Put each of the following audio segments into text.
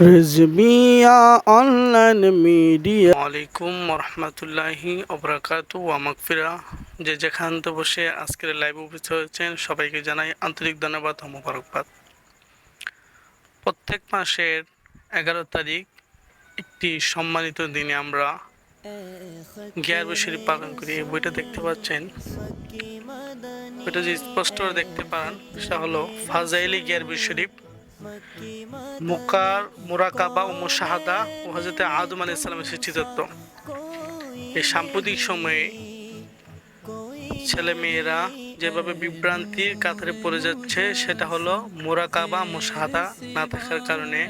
রিজবিয়া online media আলাইকুম রহমতুল্লাহি ওবরাকাতু ওয়া মাগফিরা। যে যেখান থেকে বসে আজকের লাইভ উপস্থিত হয়েছেন সবাইকে জানাই আন্তরিক ধন্যবাদ ও মোবারকবাদ। প্রত্যেক মাসের 11 তারিখ একটি সম্মানিত দিনে আমরা গিয়ারবি শরীফ পালন করি। এই বইটা দেখতে পাচ্ছেন, বইটা যে স্পষ্ট করে দেখতে পান সেটা হলো ফাজাইলি গিয়ারবি শরীফ, মুরাকাবা ও মুশাহাদা ও হযরত আদম আলাইহিস সালামের সৃষ্টিতত্ত্ব। এই সাম্প্রতিক সময়ে ছেলে মেয়েরা যেভাবে বিভ্রান্তির কাতারে পড়ে যাচ্ছে সেটা হলো মুরাকাবা মুশাহাদা না থাকার কারণে,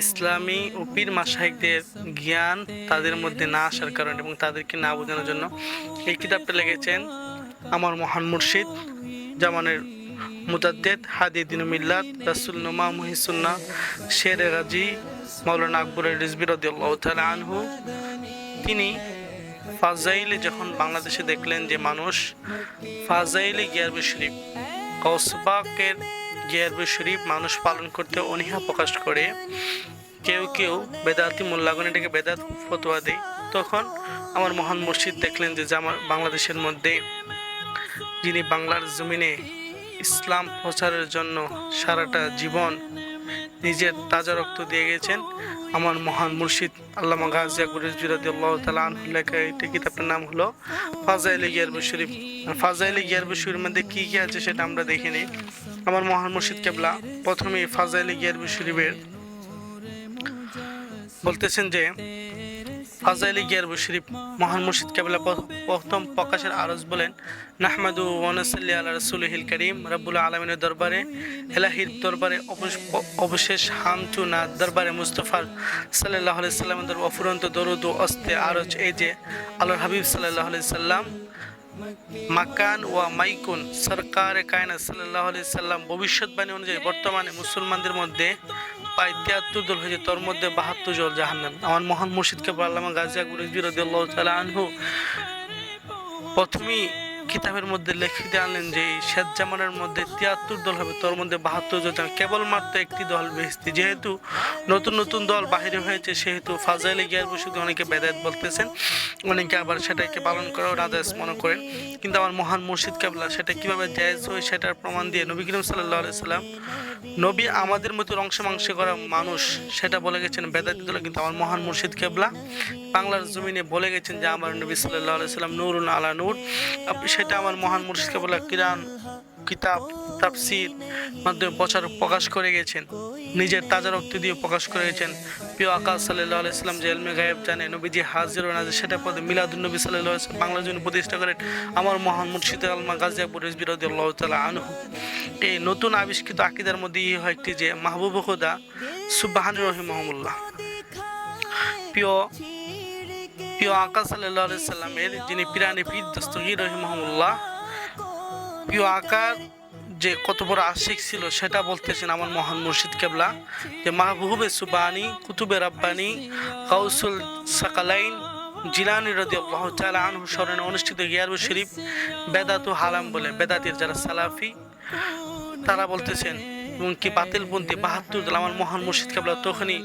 ইসলামী ও পীর মাশায়েখদের জ্ঞান তাদের মধ্যে না আসার কারণে এবং তাদেরকে না বোঝানোর জন্য এই কিতাবটা লিখেছেন আমার মহান মুর্শিদ জামানের মুজাদ্দেদ হাদি দিন মিল্লাত রাসূল নুমা মুহিসুন্নাহ শের গাজী মাওলানা আকবর রিজভী রাদিয়াল্লাহু তাআলা আনহু। তিনি ফাজাইলে যখন বাংলাদেশে দেখলেন যে মানুষ ফাজাইলে গিয়ারবি শরীফ, কসবাকের গিয়ারবি শরীফ মানুষ পালন করতে অনীহা প্রকাশ করে, কেউ কেউ বেদাতি মোল্লাগণ এটাকে বেদাত ফতোয়া দেয়, তখন আমার মহান মুর্শিদ দেখলেন যে আমার বাংলাদেশের মধ্যে যিনি বাংলার জমিনে ইসলাম প্রচারের জন্য সারাটা জীবন নিজের তাজা রক্ত দিয়ে গেছেন, আমার মহান মুর্শিদ আল্লামা গাজী আকবর রিজভী রাদিয়াল্লাহু তাআলা আনহু লেখা এই কিতাবটার নাম হলো ফাজাইলে গিয়ারবি শরীফ। ফাজাইলে গিয়ারবি শরীফের মধ্যে কী কী আছে সেটা আমরা দেখে নিই। আমার মহান মুর্শিদ কেবলা প্রথমেই ফাজাইলে গিয়ারবি শরীফের বলতেছেন যে ফাজাইলে গিয়ারবি শরীফ মহান মুর্শিদ কেবলা প্রথম প্রকাশের আরজ বলেন, নাহমাদু ওয়া নুসাল্লি আলা রাসূলিহিল কারীম, রব্বুল আলামিনের দরবারে, এলাহির দরবারে অবশেষ হামচু না দরবারে মুস্তাফা সাল্লাল্লাহু আলাইহি সাল্লামের দরবারে অফুরন্ত দরুদ ও অস্তে আরজ এই যে আল্লাহর হাবিব সাল্লাল্লাহু আলাইহি সাল্লাম মাকান ওয়া মাইকুন সরকারে কায়নাত সাল্লাল্লাহু আলাইহি সাল্লাম ভবিষ্যৎবাণী অনুযায়ী বর্তমানে মুসলমানদের মধ্যে প্রায় 73 দল হয়েছে, তোর মধ্যে 72 জন জাহান্নাম। আমার মহান মুর্শিদকে আল্লামা গাজী আকবর রিজভী রাদিয়াল্লাহু তাআলা আনহু প্রথমেই কিতাবের মধ্যে লিখিত আনলেন যে শেষ জামানের মধ্যে 73 দল হবে, তোর মধ্যে 72 জন কেবলমাত্র একটি দল বেহেশতি। যেহেতু নতুন নতুন দল বাহিরে হয়েছে সেহেতু ফাজাইলে গিয়ারবি শরীফ অনেকে বেদাত বলতেছেন, অনেকে আবার সেটাকে পালন করাও নাজায়েজ মনে করেন, কিন্তু আমার মহান মুর্শিদ কেবলা সেটা কিভাবে জায়েজ হয় সেটার প্রমাণ দিয়ে নবী করিম সাল্লাল্লাহু আলাইহি সাল্লাম, নবী আমাদের মতো অংশমাংশে করা মানুষ সেটা বলে গেছেন বেদাতি দল, কিন্তু আমার মহান মুর্শিদ কেবলা বাংলার জমিনে বলে গেছেন যে আমার নবী সাল্লাল্লাহু আলাইহি সাল্লাম নূরুন আলা নূর। সেটা আমার মহান মুর্শিদ কেবলা কিরান কিতাব তাফসীর মাধ্যমে প্রকাশ করে গেছেন, নিজের তাজা রক্ত দিয়ে প্রকাশ করে গেছেন। প্রিয় আকাশ সাল্লাল্লাহু আলাইহি সাল্লাম যে ইলমে গায়েব জানে, নবীজি হাজির ও নাজির, সেটা পদে মিলাদুন নবী সাল্লাল্লাহু আলাইহি সাল্লাম বাংলার জন্য প্রতিষ্ঠা করেন আমার মহান মুর্শিদ আল্লামা গাজী আকবর রিজভী রাদিয়াল্লাহু তাআলা আনহু। এই নতুন আবিষ্কৃত আকীদার মধ্যে এই হয় একটি যে মাহবুব খুদা সুবহানী রহিমাহুল্লাহ, প্রিয় আকাশ সাল্লাল্লাহু আলাইহি সাল্লামের যিনি পিরানি পীর দস্তগীর রহিমাহুল্লাহ, প্রিয় আকার যে কত বড় আশিক ছিল সেটা বলতেছেন আমার মহান মুর্শিদ কেবলা যে মাহবুবে সুবহানী কুতুবে রাব্বানী গাউসুল সাকালাইন জিলানী রাদিয়াল্লাহু তাআলা আনহু স্মরণে অনুষ্ঠিত গিয়ারবি শরীফ বেদাত ও হারাম বলে বেদাতির যারা সালাফি তারা বলতেছেন, এবং কি বাতিলপন্থী 72 দল। আমার মহান মুর্শিদ কেবলা তখনই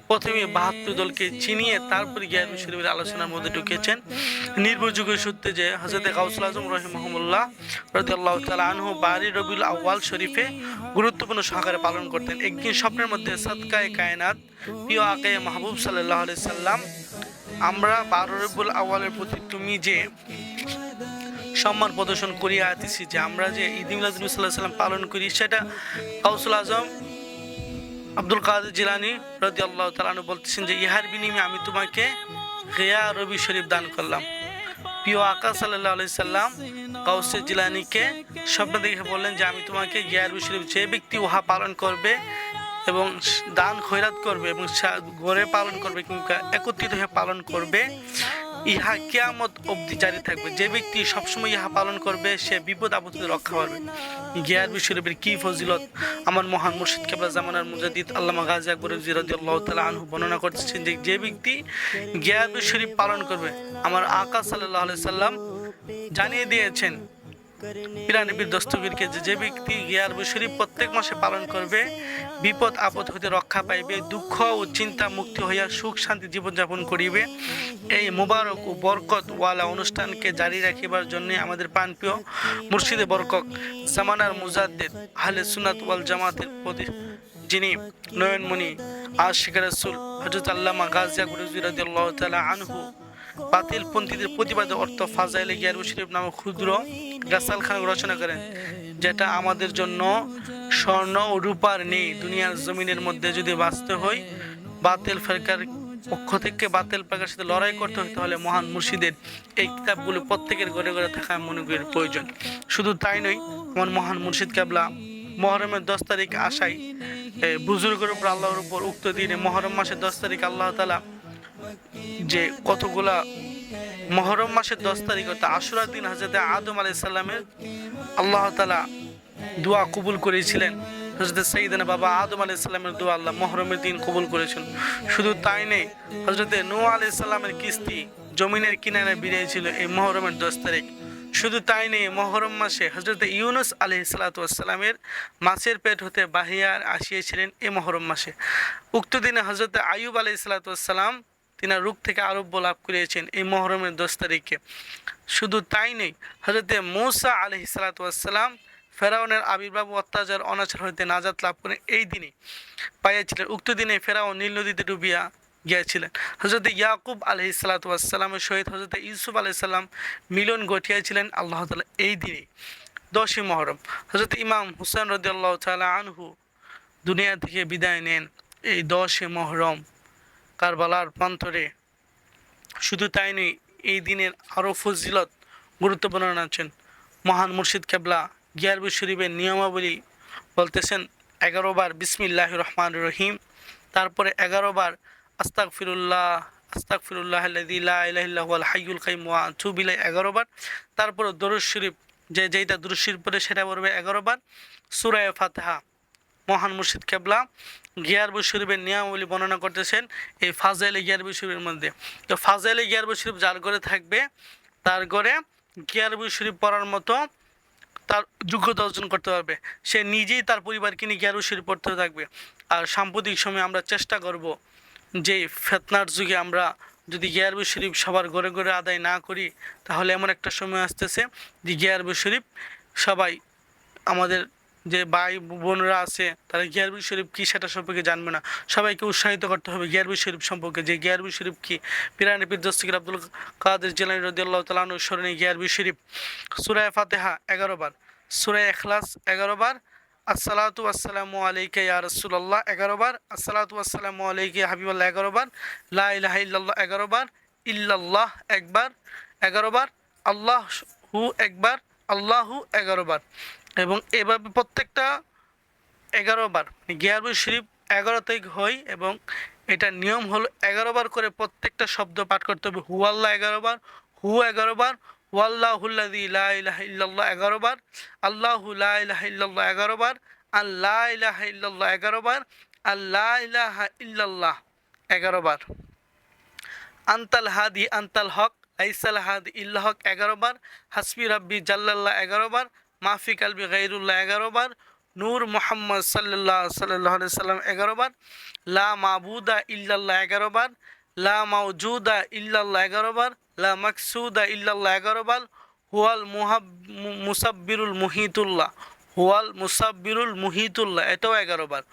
প্রথমে 72 দলকে চিনিয়ে তারপরে গিয়ারবি শরীফের আলোচনার মধ্যে ঢুকেছেন নির্ভরযোগ্য সূত্রে যে হযরত গাউসুল আজম রহিমাহুল্লাহ রাদিয়াল্লাহু তাআলা আনহু বারি রবিউল আউয়াল শরীফে গুরুত্বপূর্ণ সহকারে পালন করতেন। একদিন স্বপ্নের মধ্যে সাদকায়ে কায়নাত প্রিয় আকায়ে মাহবুব সাল্লাল্লাহু আলাইহি সাল্লাম, আমরা 12 রবিউল আউয়ালের প্রতি তুমি যে সম্মান প্রদর্শন করিয়া আইতেছি, যে আমরা যে ঈদ মিলাদ নবী সাল্লাল্লাহু আলাইহি সাল্লাম পালন করি, সেটা গাউসুল আজম আব্দুল কাদের জিলানী রাদিয়াল্লাহু তাআলা আনহু বলতেছেন যে ইহার বিনিময়ে আমি তোমাকে গিয়ারবি শরীফ দান করলাম। প্রিয় আকাশ সাল্লাল্লাহু আলাইহি সাল্লাম গাউসে জিলানীকে স্বপ্ন দেখে বললেন যে আমি তোমাকে গিয়ারবি শরীফ, যে ব্যক্তি উহা পালন করবে এবং দান খয়রাত করবে এবং ঘরে পালন করবে কিংবা একত্রিত হয়ে পালন করবে, ইহা কিয়ামত অবধি জারি থাকবে। যে ব্যক্তি সবসময় ইহা পালন করবে সে বিপদ আপদ থেকে রক্ষা পাবে। গিয়ারবি শরীফের কি ফজিলত আমার মহান মুর্শিদ কেবলা জামানার মুজাদ্দিদ আল্লামা গাজী আকবর রিজভী রাদিয়াল্লাহু তাআলা আনহু বর্ণনা করতেছেন যে যে ব্যক্তি গিয়ারবি শরীফ পালন করবে, আমার আকা সাল্লাল্লাহু আলাইহি সাল্লাম জানিয়ে দিয়েছেন পিরানি পীর দস্তগীরকে যে ব্যক্তি গিয়ারবি শরীফ প্রত্যেক মাসে পালন করবে বিপদ আপদ হইতে রক্ষা পাইবে, দুঃখ ও চিন্তা মুক্তি হইয়া সুখ শান্তি জীবনযাপন করিবে। এই মুবারক ও বরকত ওয়ালা অনুষ্ঠানকে জারি রাখিবার জন্য আমাদের প্রাণপ্রিয় মুর্শিদে বরকত জামানার মুজাদ্দিদ আহলে সুন্নাত ওয়াল জামাতের প্রতি যিনি নয়নমণি আশিক রাসূল হযরত আল্লামা গাজী গুরুজি রাদিয়াল্লাহু তাআলা আনহু বাতিলপন্থীদের প্রতিবাদে অর্থ ফাজাইলে গিয়ারবি শরীফ নামক ক্ষুদ্র গাসালখানা রচনা করেন, যেটা আমাদের জন্য স্বর্ণ ও রূপার নেই। দুনিয়ার জমিনের মধ্যে যদি বাঁচতে হয়, বাতিল ফেরকার পক্ষ থেকে বাতিল ফেরকার সাথে লড়াই করতে হয়, তাহলে মহান মুর্শিদের এই কিতাবগুলো প্রত্যেকের ঘরে ঘরে থাকা মনে করি প্রয়োজন। শুধু তাই নয়, আমার মহান মুর্শিদ কেবলা মহরমের 10 তারিখ আসায় বুজুর্গের উপর আল্লাহর উপর উক্ত দিনে মহরম মাসের 10 তারিখ আল্লাহ তাআলা যে কতগুলা মহরম মাসের 10 তারিখ অর্থাৎ আশুরার দিন হযরত আদম আলাইহিস সালামের আল্লাহ তাআলা দোয়া কবুল করেছিলেন। হযরত সাইয়েদনা বাবা আদম আলাইহিস সালামের দোয়া আল্লাহ মহরমের দিন কবুল করেছেন। শুধু তাই নয়, হযরত নূহ আলাইহিস সালামের কিস্তি জমিনের কিনারে বিড়িয়েছিল এই মহরমের 10 তারিখ। শুধু তাই নেই, মহরম মাসে হযরত ইউনুস আলাইহিসসালামের মাছের পেট হতে বাহিয়া আসিয়েছিলেন এই মহরম মাসে। উক্ত দিনে হযরত আইয়ুব আলাইহিসসালাম তিনি রোগ থেকে আরোগ্য লাভ করেছেন এই মহরমের 10 তারিখে। শুধু তাই নেই, হযরত মূসা আলাইহিসসালাম ফেরাউনের আবির্ভাব অত্যাচার অনাচার হইতে নাজাত লাভ করেন এই দিনে পাইয়াছিলেন। উক্ত দিনে ফেরাউন নীল নদীতে ডুবিয়া গিয়েছিলেন। হযরত ইয়াকুব আলাইহিসসালামের সহিত হযরত ইউসুফ আলাইহিসসালাম মিলন ঘটিয়েছিলেন আল্লাহ তাআলা এই দিনে 10ই মহরম। হযরত ইমাম হুসাইন রাদিয়াল্লাহু তাআলা আনহু দুনিয়া থেকে বিদায় নেন এই 10ই মহরম কারবালার প্রান্তরে। শুধু তাই নয়, এই দিনের আরও ফজিলত গুরুত্ব বর্ণনা আছেন। মহান মুর্শিদ কেবলা গিয়ারবি শরীফের নিয়মাবলী বলতেছেন 11 বার বিসমিল্লাহির রহমানির রহিম, তারপরে 11 বার আস্তাগফিরুল্লাহ আল্লাযী লা ইলাহা ইল্লা হুয়াল হাইয়ুল কাইয়্যুম ওয়া আতুবু ইলাইহি 11 বার, তারপরে দরুদ শরীফ যেটা দরুদ শরীফ পড়ে সেটা পড়বে 11 বার, সূরা ফাতিহা। মহান মুর্শিদ কেবলা গিয়ারবি শরীফের নিয়মাবলী বর্ণনা করতেছেন এই ফাজাইলে গিয়ারবি শরীফের মধ্যে। তো ফাজাইলে গিয়ারবি শরীফ যার ঘরে থাকবে তার ঘরে গিয়ারবি শরীফ পড়ার মতো তার যোগ্যতা অর্জন করতে পারবে। সে নিজেই তার পরিবারকে নিয়ে গিয়ারবি শরীফ পড়তে থাকবে। আর সাম্প্রতিক সময়ে আমরা চেষ্টা করব যে ফিতনার যুগে আমরা যদি গিয়ারবি শরীফ সবার ঘরে ঘরে আদায় না করি, তাহলে এমন একটা সময় আসতেছে যে গিয়ারবি শরীফ সবাই আমাদের যে ভাই বোনরা আছে তারা গিয়ারবি শরীফ কী সেটা সম্পর্কে জানবে না। সবাইকে উৎসাহিত করতে হবে গিয়ারবি শরীফ সম্পর্কে, যে গিয়ারবি শরীফ কি। পিরানি পীর দস্তগীর আব্দুল কাদের জিলানী রাদিয়াল্লাহু তাআলা আনহু স্মরণে গিয়ারবি শরীফ সূরা ফাতিহা 11 বার, সূরা ইখলাস 11 বার, আসসালাতু ওয়াসসালামু আলাইকা ইয়া রাসূলুল্লাহ 11 বার, আসসালাতু ওয়াসসালামু আলাইকা ইয়া হাবিবাল্লাহ 11 বার, লা ইলাহা ইল্লাল্লাহ 11 বার, ইল্লাল্লাহ একবার 11 বার, আল্লাহু একবার, আল্লাহু 11 বার। এবং এভাবে প্রত্যেকটা 11 বার গিয়ারবি শরীফ 11 তারিখ হয় এবং এটা নিয়ম হলো 11 বার করে প্রত্যেকটা শব্দ পাঠ করতে হবে। হু আল্লাহ 11 বার, হু 11 বার, ওয়াল্লাহুল্লাযী লা ইলাহা ইল্লাল্লাহ 11 বার, আল্লাহু লা ইলাহা ইল্লাল্লাহ 11 বার, আল্লাহ ইলাহা ইল্লাল্লাহ 11 বার, আল্লাহ ইলাহা ইল্লাল্লাহ 11 বার, আনতাল হাদি আনতাল হক লাইসাল হাদি ইল্লা হক 11 বার, হাসবি রাব্বি জাল্লাল্লাহ 11 বার, মাফি কালবি গায়রুল্লাহ 11 বার, নূর মুহাম্মদ সাল্লাল্লাহু আলাইহি সাল্লাম 11 বার, লা মাবুদা ইল্লাল্লাহ 11 বার, লা মাওজুদা ইল্লাল্লাহ 11 বার, লা মাকসুদা ইল্লাল্লাহ 11 বার, হুয়াল মুসাব্বিরুল মুহিতুল্লাহ, হুয়াল মুসাব্বিরুল মুহিতুল্লাহ এটাও 11 বার,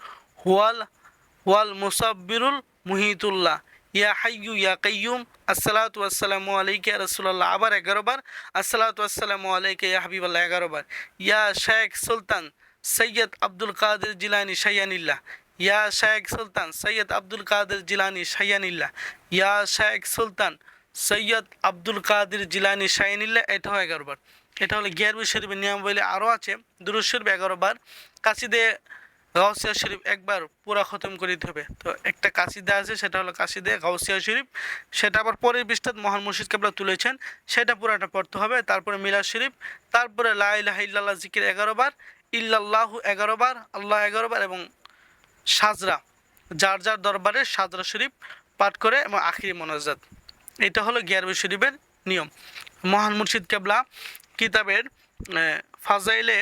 হুয়াল মুসাব্বিরুল মুহিতুল্লাহ, ইয়া হাইয়ু ইয়া কাইয়ুম, আসসালাতু ওয়াসসালামু আলাইকা ইয়া রাসূলুল্লাহ আবার 11 বার, আসসালাতু ওয়াসসালামু আলাইকা ইয়া হাবিবাল্লাহ 11 বার, ইয়া শেখ সুলতান সৈয়দ আব্দুল কাদের জিলানী শাইয়ানিল্লাহ, ইয়া শেখ সুলতান সৈয়দ আব্দুল কাদের জিলানী শাইয়ানিল্লাহ, ইয়া শেখ সুলতান সৈয়দ আব্দুল কাদের জিলানী শাইয়ানিল্লাহ এটাও 11 বার। এটা হলো গিয়ারবি শরীফের নিয়মাবলী। আরও আছে দুরূদ শরীফ 11 বার, কাসিদে গাউসিয়া শরীফ একবার পুরা খতম করে দিতে হবে। তো একটা কাসিদা আছে সেটা হলো কাসিদে গাউসিয়া শরীফ, সেটা আবার পরের পৃষ্ঠাত মহান মুর্শিদ কেবলা তুলেছেন, সেটা পুরাটা পড়তে হবে। তারপরে মিলাদ শরীফ, তারপরে লা ইলাহা ইল্লাল্লাহ জিকির 11 বার, ইল্লাল্লাহু 11 বার, আল্লাহ 11 বার এবং সাজরা যার যার দরবারে সাজরা শরীফ পাঠ করে এবং আখিরি মোনাজাত। এটা হলো গিয়ারবি শরীফের নিয়ম। মহান মুর্শিদ কেবলা কিতাবের ফাজাইলে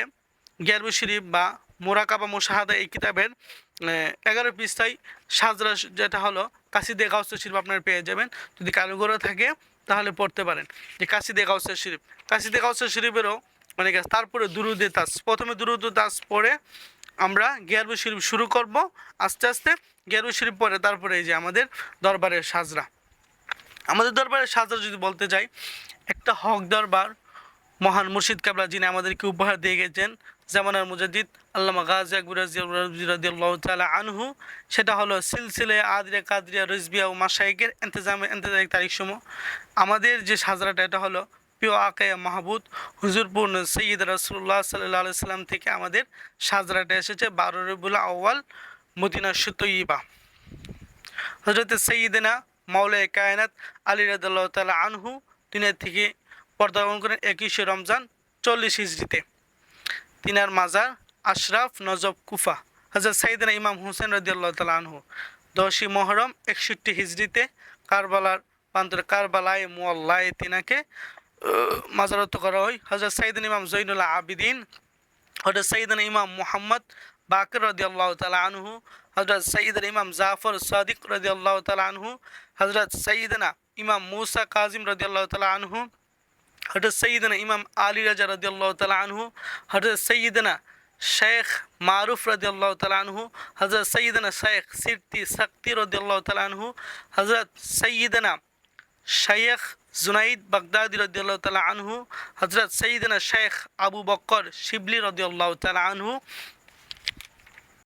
গিয়ারবি শরীফ বা মোরাকাবা মুশাহাদা এই কিতাবের 11 পৃষ্ঠায় সাজরা যেটা হলো কাসিদে গাউসে শরীফ আপনারা পেয়ে যাবেন। যদি কারিগরও থাকে তাহলে পড়তে পারেন যে কাসিদে গাউসে শরীফ। কাসিদে গাউসে শরীফেরও অনেক আছে। তারপরে দুরুদে তাজ, প্রথমে দুরুদে তাজ পড়ে আমরা গিয়ারবি শরীফ শুরু করব আস্তে আস্তে। গিয়ারবি শরীফ পরে তারপরে এই যে আমাদের দরবারের সাজরা। আমাদের দরবারের সাজরা যদি বলতে যাই, একটা হক দরবার মহান মুর্শিদ কেবলা যিনি আমাদেরকে উপহার দিয়ে গেছেন জামানার মুজাদ্দিদ আল্লামা গাজী আকবর রাদিয়াল্লাহু তাআলা আনহু, সেটা হলো সিলসিলে আদরিয়া কাদরিয়া রিজবিয়া ও মাশায়েখের ইন্তজামিক তারিখসমূহ। আমাদের যে সাজরাটা এটা হলো প্রিয় আকায়া মাহবুদ হুজুরপুর সৈয়দ রাসূলুল্লাহ সাল্লাল্লাহু আলাইহি সাল্লাম থেকে আমাদের সাজরাটা এসেছে 12 রবিউল আউয়াল মদিনা তৈয়বা। হযরত সাইয়্যিদিনা মাওলায়ে কায়নাত আলী রাদিয়াল্লাহু তাআলা আনহু দুনিয়া থেকে পদার্পণ করেন 21শে রমজান 40 হিজরিতে। তিনার মাজার আশরাফ নজব কুফা। হযরত সাইয়্যিদিনা ইমাম হুসেন রাদিয়াল্লাহু তাআলা আনহু 10ই মুহররম 61 হিজরিতে কারবালার প্রান্তরে কারবালায়ে মুআল্লায় তিনাকে মাজারত করা হয়। হযরত সাইয়্যিদিনা ইমাম জৈনুল আবিদিন, হযরত সাইয়্যিদিনা ইমাম মুহাম্মদ বাকির রাদিয়াল্লাহু তাআলা আনহু, হযরত সাইয়্যিদিনা ইমাম জাফর সাদিক রাদিয়াল্লাহু তাআলা আনহু, হযরত সাইয়্যিদিনা ইমাম মুসা কাজিম রাদিয়াল্লাহু তাআলা আনহু, হযরত সাইয়্যিদিনা ইমাম আলী রাজা রাদিয়াল্লাহু তাআলা আনহু, হযরত সাইয়্যিদিনা শেখ মারুফ রাদিয়াল্লাহু তাআলা আনহু, হযরত সাইয়্যিদিনা শেখ সিরতি সাকতি রাদিয়াল্লাহু তাআলা আনহু, হযরত সাইয়্যিদিনা শেখ জুনাইদ বাগদাদি রাদিয়াল্লাহু তাআলা আনহু, হযরত সাইয়্যিদিনা শেখ আবু বকর শিবলি রাদিয়াল্লাহু তাআলা আনহু,